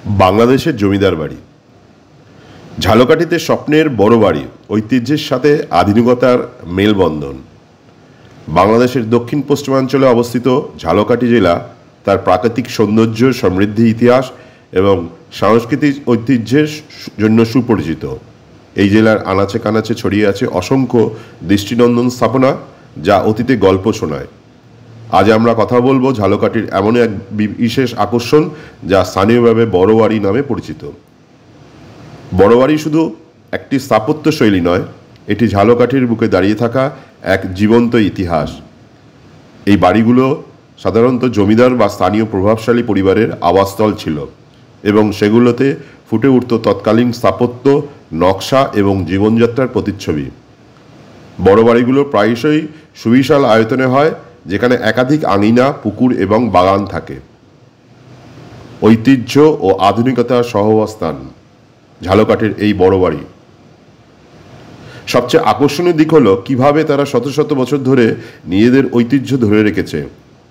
বাংলাদেশের জমিদার বাড়ি। ঝালকাঠিতে স্বপ্নের বড় বাড়ি, ঐতিহ্যের সাথে আধুনিকতার মেলবন্ধন। বাংলাদেশের দক্ষিণ পশ্চিমাঞ্চলে অবস্থিত ঝালকাঠি জেলা তার প্রাকৃতিক সৌন্দর্য, সমৃদ্ধ ইতিহাস এবং সাংস্কৃতিক ঐতিহ্যের জন্য সুপরিচিত। এই জেলার আনাচে কানাচে ছড়িয়ে আছে অসংখ্য দৃষ্টিনন্দন স্থাপনা, যা অতীতে গল্প শোনায়। আজ আমরা কথা বলবো ঝালকাঠির এমন এক বিশেষ আকর্ষণ, যা স্থানীয়ভাবে বড়বাড়ি নামে পরিচিত। বড়বাড়ি শুধু একটি স্থাপত্য শৈলী নয়, এটি ঝালকাঠির বুকে দাঁড়িয়ে থাকা এক জীবন্ত ইতিহাস। এই বাড়িগুলো সাধারণত জমিদার বা স্থানীয় প্রভাবশালী পরিবারের আবাসস্থল ছিল এবং সেগুলোতে ফুটে উঠত তৎকালীন স্থাপত্য, নকশা এবং জীবনযাত্রার প্রতিচ্ছবি। বড় বাড়িগুলো প্রায়শই সুবিশাল আয়তনে হয়, যেখানে একাধিক আঙিনা, পুকুর এবং বাগান থাকে। ঐতিহ্য ও আধুনিকতার সহাবস্থান ঝালকাঠির এই বড় বাড়ি। সবচেয়ে আকর্ষণীয় দিক হলো কিভাবে তারা শত শত বছর ধরে নিজেদের ঐতিহ্য ধরে রেখেছে,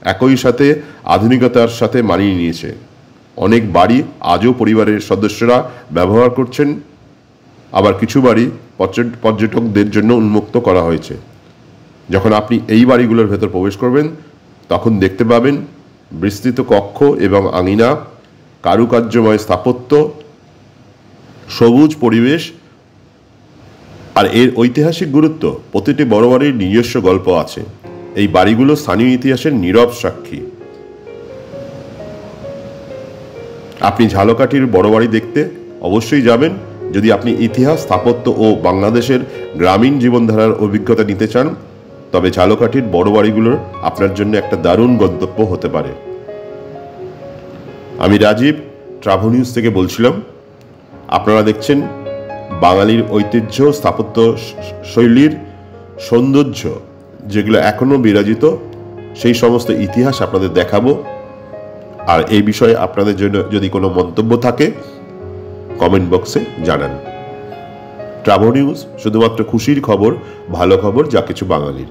একই সাথে আধুনিকতার সাথে মানিয়ে নিয়েছে। অনেক বাড়ি আজও পরিবারের সদস্যরা ব্যবহার করছেন, আবার কিছু বাড়ি পর্যটকদের জন্য উন্মুক্ত করা হয়েছে। যখন আপনি এই বাড়িগুলোর ভেতর প্রবেশ করবেন, তখন দেখতে পাবেন বিস্তৃত কক্ষ এবং আঙিনা, কারুকার্যময় স্থাপত্য, সবুজ পরিবেশ আর এর ঐতিহাসিক গুরুত্ব। প্রতিটি বড় বাড়ির নিজস্ব গল্প আছে। এই বাড়িগুলো স্থানীয় ইতিহাসের নীরব সাক্ষী। আপনি ঝালকাঠির বড় বাড়ি দেখতে অবশ্যই যাবেন যদি আপনি ইতিহাস, স্থাপত্য ও বাংলাদেশের গ্রামীণ জীবনধারার অভিজ্ঞতা নিতে চান। তবে ঝালকাঠির বড় বাড়িগুলোর আপনার জন্য একটা দারুণ গন্তব্য হতে পারে। আমি রাজীব, ট্রাভেল নিউজ থেকে বলছিলাম। আপনারা দেখছেন বাঙালির ঐতিহ্য, স্থাপত্য শৈলীর সৌন্দর্য যেগুলো এখনও বিরাজিত, সেই সমস্ত ইতিহাস আপনাদের দেখাবো। আর এই বিষয়ে আপনাদের জন্য যদি কোনো মন্তব্য থাকে, কমেন্ট বক্সে জানান। ট্রাভেল নিউজ শুধুমাত্র খুশির খবর, ভালো খবর, যা কিছু বাঙালির।